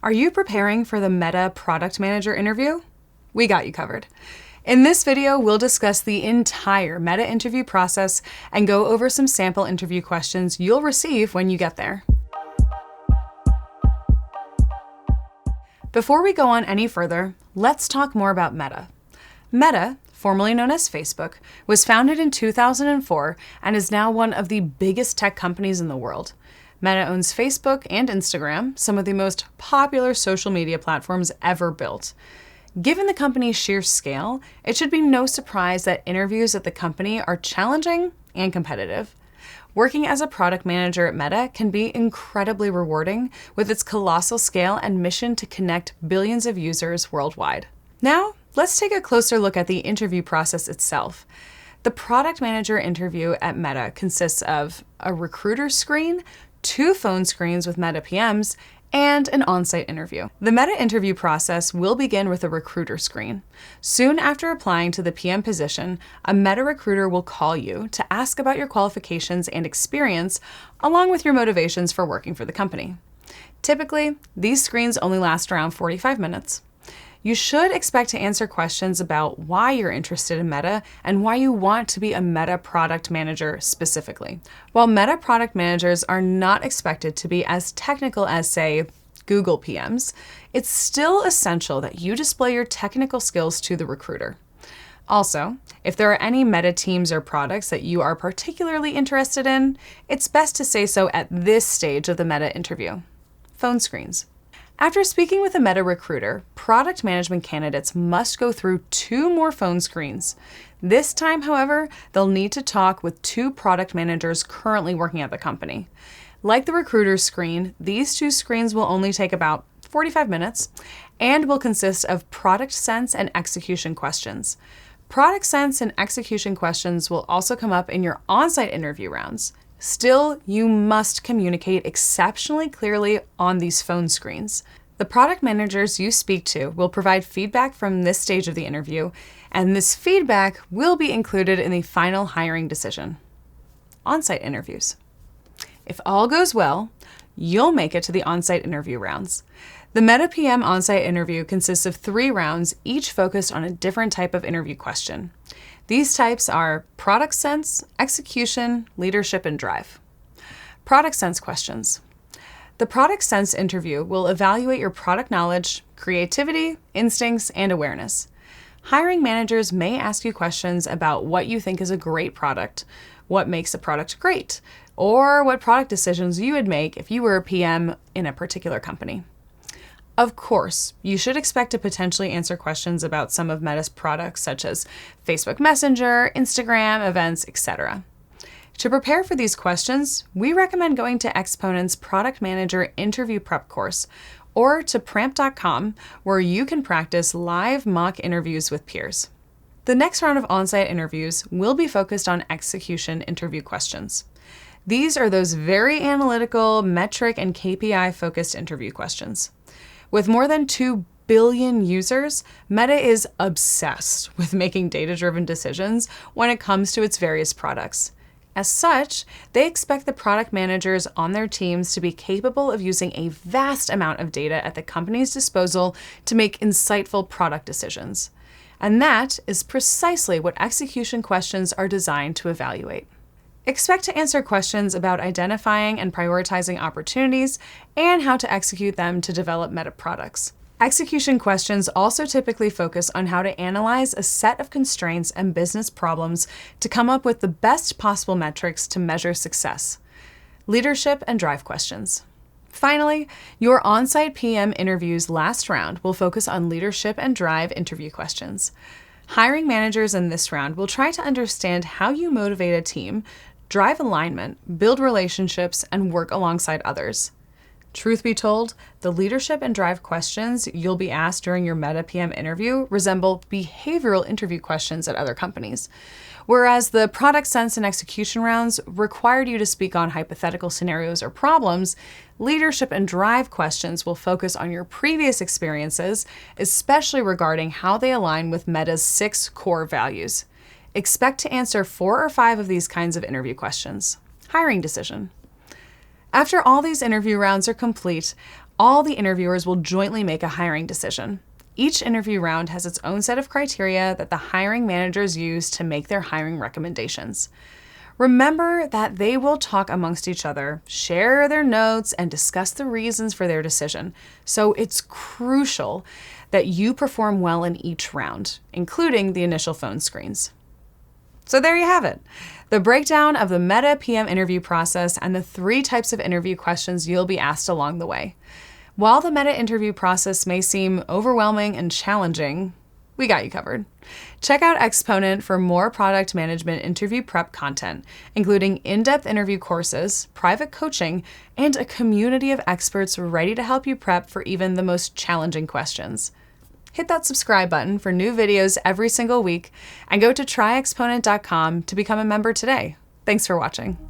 Are you preparing for the Meta product manager interview? We got you covered. In this video, we'll discuss the entire Meta interview process and go over some sample interview questions you'll receive when you get there. Before we go on any further, let's talk more about Meta. Meta, formerly known as Facebook, was founded in 2004 and is now one of the biggest tech companies in the world. Meta owns Facebook and Instagram, some of the most popular social media platforms ever built. Given the company's sheer scale, it should be no surprise that interviews at the company are challenging and competitive. Working as a product manager at Meta can be incredibly rewarding with its colossal scale and mission to connect billions of users worldwide. Now, let's take a closer look at the interview process itself. The product manager interview at Meta consists of a recruiter screen, 2 phone screens with Meta PMs, and an on-site interview. The Meta interview process will begin with a recruiter screen. Soon after applying to the PM position, a Meta recruiter will call you to ask about your qualifications and experience, along with your motivations for working for the company. Typically, these screens only last around 45 minutes. You should expect to answer questions about why you're interested in Meta and why you want to be a Meta product manager specifically. While Meta product managers are not expected to be as technical as, say, Google PMs, it's still essential that you display your technical skills to the recruiter. Also, if there are any Meta teams or products that you are particularly interested in, it's best to say so at this stage of the Meta interview. Phone screens. After speaking with a Meta recruiter, product management candidates must go through 2 more phone screens. This time, however, they'll need to talk with 2 product managers currently working at the company. Like the recruiter screen, these 2 screens will only take about 45 minutes and will consist of product sense and execution questions. Product sense and execution questions will also come up in your on-site interview rounds. Still, you must communicate exceptionally clearly on these phone screens. The product managers you speak to will provide feedback from this stage of the interview, and this feedback will be included in the final hiring decision. On-site interviews. If all goes well, you'll make it to the on-site interview rounds. The Meta PM on-site interview consists of 3 rounds, each focused on a different type of interview question. These types are product sense, execution, leadership, and drive. Product sense questions. The product sense interview will evaluate your product knowledge, creativity, instincts, and awareness. Hiring managers may ask you questions about what you think is a great product, what makes a product great, or what product decisions you would make if you were a PM in a particular company. Of course, you should expect to potentially answer questions about some of Meta's products such as Facebook Messenger, Instagram, events, etc. To prepare for these questions, we recommend going to Exponent's Product Manager Interview Prep course or to pramp.com, where you can practice live mock interviews with peers. The next round of on-site interviews will be focused on execution interview questions. These are those very analytical, metric, and KPI-focused interview questions. With more than 2 billion users, Meta is obsessed with making data-driven decisions when it comes to its various products. As such, they expect the product managers on their teams to be capable of using a vast amount of data at the company's disposal to make insightful product decisions. And that is precisely what execution questions are designed to evaluate. Expect to answer questions about identifying and prioritizing opportunities and how to execute them to develop Meta products. Execution questions also typically focus on how to analyze a set of constraints and business problems to come up with the best possible metrics to measure success. Leadership and drive questions. Finally, your on-site PM interview's last round will focus on leadership and drive interview questions. Hiring managers in this round will try to understand how you motivate a team, drive alignment, build relationships, and work alongside others. Truth be told, the leadership and drive questions you'll be asked during your Meta PM interview resemble behavioral interview questions at other companies. Whereas the product sense and execution rounds required you to speak on hypothetical scenarios or problems, leadership and drive questions will focus on your previous experiences, especially regarding how they align with Meta's 6 core values. Expect to answer 4 or 5 of these kinds of interview questions. Hiring decision. After all these interview rounds are complete, All the interviewers will jointly make a hiring decision. Each interview round has its own set of criteria that the hiring managers use to make their hiring recommendations. Remember that they will talk amongst each other, share their notes, and discuss the reasons for their decision. So it's crucial that you perform well in each round, including the initial phone screens. So there you have it, the breakdown of the Meta PM interview process and the 3 types of interview questions you'll be asked along the way. While the Meta interview process may seem overwhelming and challenging, we got you covered. Check out Exponent for more product management interview prep content, including in-depth interview courses, private coaching, and a community of experts ready to help you prep for even the most challenging questions. Hit that subscribe button for new videos every single week, and go to tryexponent.com to become a member today. Thanks for watching.